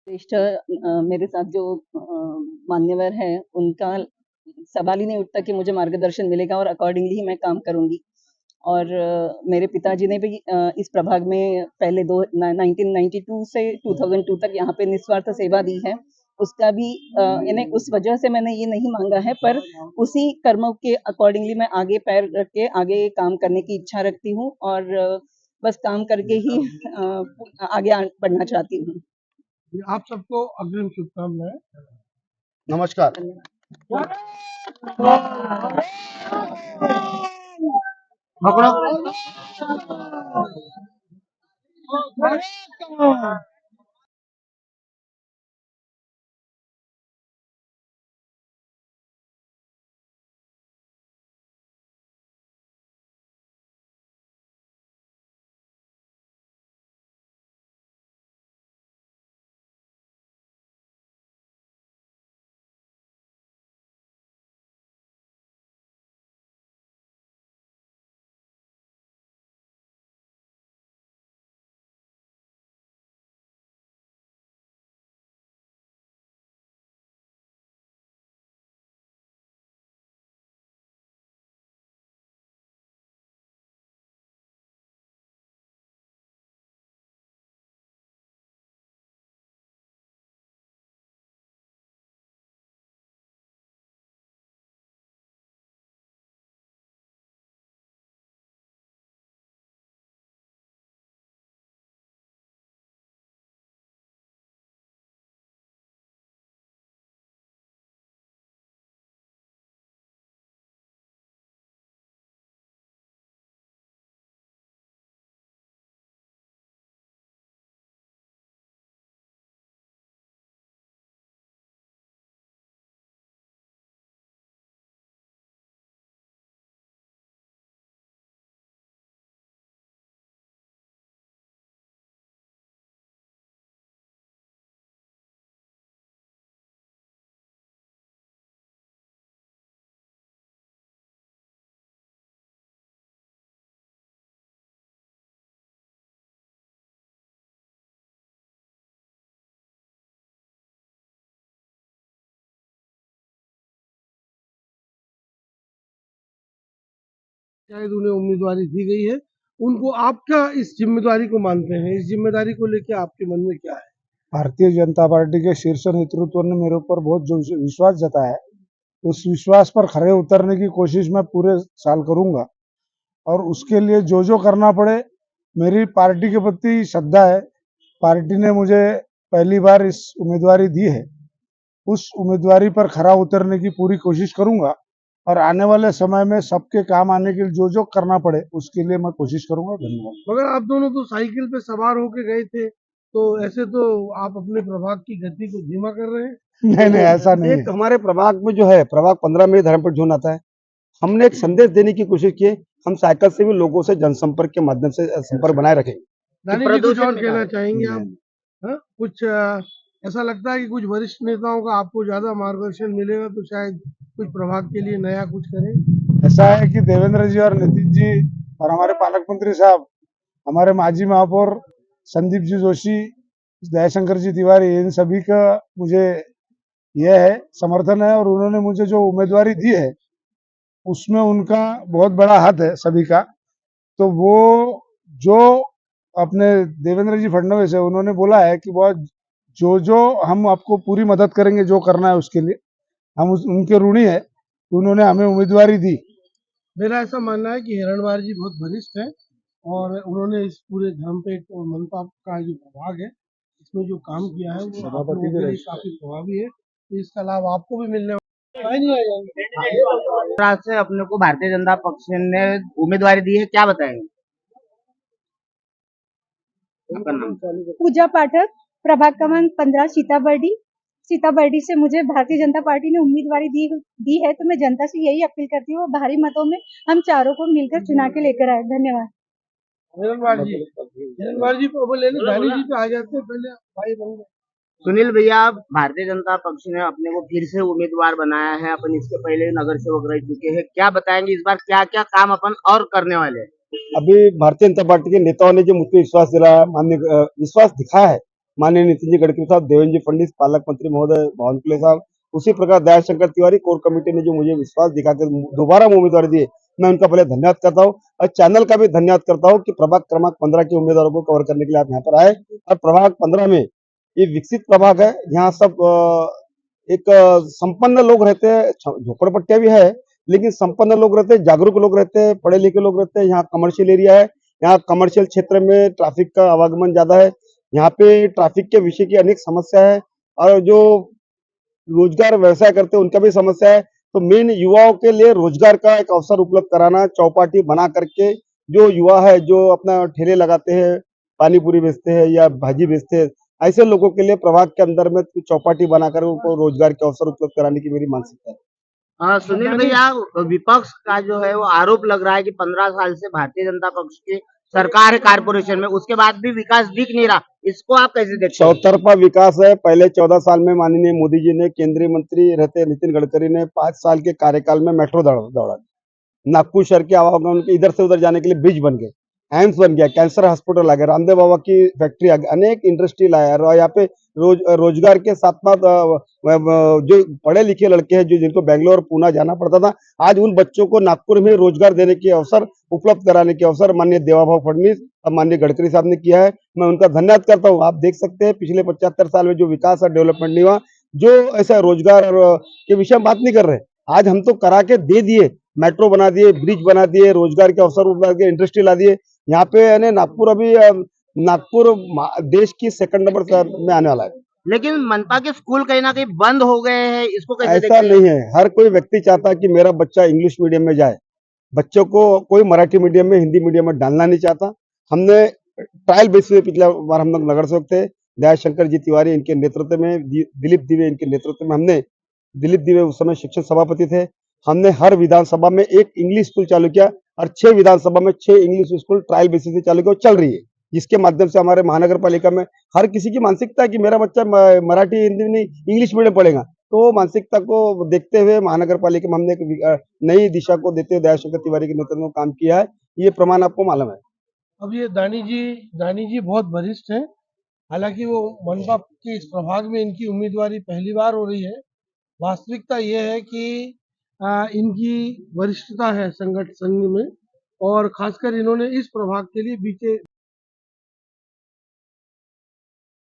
वरिष्ठ मेरे साथ जो मान्यवर हैं, उनका सवाल ही नहीं उठता कि मुझे मार्गदर्शन मिलेगा और अकॉर्डिंगली ही मैं काम करूँगी। और मेरे पिताजी ने भी इस प्रभाग में पहले 1992 से 2002 तक यहाँ पे निस्वार्थ सेवा दी है। उसका भी यानी उस वजह से मैंने ये नहीं माँगा है, पर उसी कर्मों के अकॉर्डिंगली मैं आगे पैर रख के आगे काम करने की इच्छा रखती हूँ और बस काम करके ही आगे बढ़ना चाहती हूँ। आप सबको अग्रिम शुभकामनाएं। नमस्कार। शायद उन्हें उम्मीदवारी दी गई है, उनको आप क्या इस जिम्मेदारी को मानते हैं? इस जिम्मेदारी को लेकर आपके मन में क्या है? भारतीय जनता पार्टी के शीर्ष नेतृत्व ने मेरे ऊपर बहुत जो विश्वास जताया है, उस विश्वास पर खरे उतरने की कोशिश मैं पूरे साल करूंगा और उसके लिए जो करना पड़े, मेरी पार्टी के प्रति श्रद्धा है। पार्टी ने मुझे पहली बार इस उम्मीदवारी दी है, उस उम्मीदवारी पर खरा उतरने की पूरी कोशिश करूंगा और आने वाले समय में सबके काम आने के लिए जो करना पड़े उसके लिए मैं कोशिश करूंगा। धन्यवाद। मगर आप दोनों तो साइकिल पे सवार होके गए थे, तो ऐसे तो आप अपने प्रभाग की गति को धीमा कर रहे हैं। नहीं, ऐसा नहीं है। एक हमारे प्रभाग में जो है, प्रभाग 15 में धर्मपुर जोन आता है। हमने एक संदेश देने की कोशिश की है, हम साइकिल से भी लोगों से जनसंपर्क के माध्यम से संपर्क बनाए रखें। रानी जी कुछ और कहना चाहेंगे आप? हाँ? कुछ ऐसा लगता है कि कुछ वरिष्ठ नेताओं का आपको ज्यादा मार्गदर्शन मिलेगा तो शायद कुछ प्रभाग के लिए नया कुछ करें। ऐसा है कि देवेंद्र जी और नितिन जी और हमारे पालक मंत्री साहब, हमारे माजी महापौर संदीप जी जोशी, दयाशंकर जी तिवारी, इन सभी का मुझे यह है समर्थन है और उन्होंने मुझे जो उम्मीदवारी दी है उसमें उनका बहुत बड़ा हाथ है सभी का। तो वो जो अपने देवेंद्र जी फडणवीस है, उन्होंने बोला है कि बहुत जो हम आपको पूरी मदद करेंगे, जो करना है उसके लिए हम उनके ऋणी है। उन्होंने हमें उम्मीदवारी दी। मेरा ऐसा मानना है कि हिरणवार जी बहुत वरिष्ठ हैं और उन्होंने इस पूरे धर्मपेट और मनपा का जो प्रभाग है इसमें जो काम किया है वो आप लोगों के लिए काफी प्रभावी है, तो इसका लाभ आपको भी मिलने राज से अपने को भारतीय जनता पक्ष ने उम्मीदवारी दी है, क्या बताएंगे? पूजा पाठक, प्रभाग क्रमांक 15, सीताबर्डी से मुझे भारतीय जनता पार्टी ने उम्मीदवारी दी है, तो मैं जनता से यही अपील करती हूँ भारी मतों में हम चारों को मिलकर चुना के लेकर आए। धन्यवाद। हिरणवार जी को लेने गांधी जी पे आ जाते हैं, पहले भाई बन गए। सुनील भैया, भारतीय जनता पक्ष ने अपने को फिर से उम्मीदवार बनाया है, अपन इसके पहले नगर सेवक रह चुके हैं, क्या बताएंगे इस बार क्या क्या काम अपन और करने वाले हैं? अभी भारतीय जनता पार्टी के नेताओं ने जो मुझे विश्वास दिलाया, मान्य विश्वास दिखाया है, माननीय नितिन जी गडकरी साहब, देवेंद्र जी फडणवीस, पालक मंत्री महोदय बावनकुळे साहब, उसी प्रकार दयाशंकर तिवारी, कोर कमेटी ने जो मुझे विश्वास दिखाकर दोबारा उम्मीदवारी दी है, मैं उनका पहले धन्यवाद करता हूँ और चैनल का भी धन्यवाद करता हूँ कि प्रभाग क्रमांक 15 के उम्मीदवारों को कवर करने के लिए आप यहाँ पर आए। और प्रभाग 15 में ये विकसित प्रभाग है, यहाँ सब एक संपन्न लोग रहते हैं, झोपड़पट्टियां भी है लेकिन संपन्न लोग रहते हैं, जागरूक लोग रहते हैं, पढ़े लिखे लोग रहते हैं। यहाँ कमर्शियल एरिया है, यहाँ कमर्शियल क्षेत्र में ट्रैफिक का आवागमन ज्यादा है, यहाँ पे ट्रैफिक के विषय की अनेक समस्या है और जो रोजगार व्यवसाय करते हैं उनका भी समस्या है। तो मेन युवाओं के लिए रोजगार का एक अवसर उपलब्ध कराना, चौपाटी बना करके जो युवा है जो अपना ठेले लगाते हैं, पानी पूरी बेचते हैं या भाजी बेचते हैं, ऐसे लोगों के लिए प्रभाग के अंदर में चौपाटी बनाकर उनको रोजगार के अवसर उपलब्ध कराने की मेरी मानसिकता है। सुनील भैया, विपक्ष का जो है वो आरोप लग रहा है कि 15 साल से भारतीय जनता पक्ष की सरकार है कारपोरेशन में, उसके बाद भी विकास दिख नहीं रहा, इसको आप कैसे देखते हैं? चौतरफा विकास है। पहले 14 साल में माननीय मोदी जी ने, केंद्रीय मंत्री रहते नितिन गडकरी ने 5 साल के कार्यकाल में मेट्रो दौड़ा, नागपुर शहर के आवागमन के इधर से उधर जाने के लिए ब्रिज बन गए, एम्स बन गया, कैंसर हॉस्पिटल आ गया, रामदेव बाबा की फैक्ट्री आ गई, अनेक इंडस्ट्री लाया और यहाँ पे रोजगार के साथ साथ जो पढ़े लिखे लड़के हैं जिनको बेंगलोर पुणे जाना पड़ता था, आज उन बच्चों को नागपुर में रोजगार देने के अवसर उपलब्ध कराने के अवसर माननीय देवाभाऊ फडणवीस और माननीय गडकरी साहब ने किया है। मैं उनका धन्यवाद करता हूँ। आप देख सकते हैं पिछले 75 साल में जो विकास और डेवलपमेंट नहीं हुआ, जो ऐसा रोजगार और के विषय में बात नहीं कर रहे, आज हम तो करा के दे दिए, मेट्रो बना दिए, ब्रिज बना दिए, रोजगार के अवसर बना दिए, इंडस्ट्री ला दिए। यहाँ पे यानी नागपुर अभी नागपुर देश की सेकंड नंबर में आने वाला है। लेकिन मनपा के स्कूल कहीं ना कहीं बंद हो गए हैं, इसको कैसे ऐसा देखते हैं? नहीं है, हर कोई व्यक्ति चाहता है कि मेरा बच्चा इंग्लिश मीडियम में जाए, बच्चों को कोई मराठी मीडियम में, हिंदी मीडियम में डालना नहीं चाहता। हमने ट्रायल बेसिस पे पिछला बार हम लोग नगर सेवक थे, दयाशंकर जी तिवारी इनके नेतृत्व में, दिलीप दिवे इनके नेतृत्व में, हमने दिलीप दिवे उस समय शिक्षण सभापति थे, हमने हर विधानसभा में एक इंग्लिश स्कूल चालू किया और 6 विधानसभा में 6 इंग्लिश स्कूल ट्रायल बेसिस पे चालू किया, चल रही है, जिसके माध्यम से हमारे महानगर पालिका में हर किसी की मानसिकता है कि मेरा बच्चा मराठी हिंदी नहीं इंग्लिश मीडियम पढ़ेगा। तो मानसिकता को देखते हुए महानगर पालिका में हमने एक नई दिशा को देते हुए दयाशंकर तिवारी के नेतृत्व में काम किया है। ये प्रमाण आपको मालूम है। अब ये दानी जी बहुत वरिष्ठ हैं, हालांकि वो मनपा के इस प्रभाग में इनकी उम्मीदवारी पहली बार हो रही है। वास्तविकता ये है कि इनकी वरिष्ठता है संघ में और खासकर इन्होंने इस प्रभाग के लिए बीते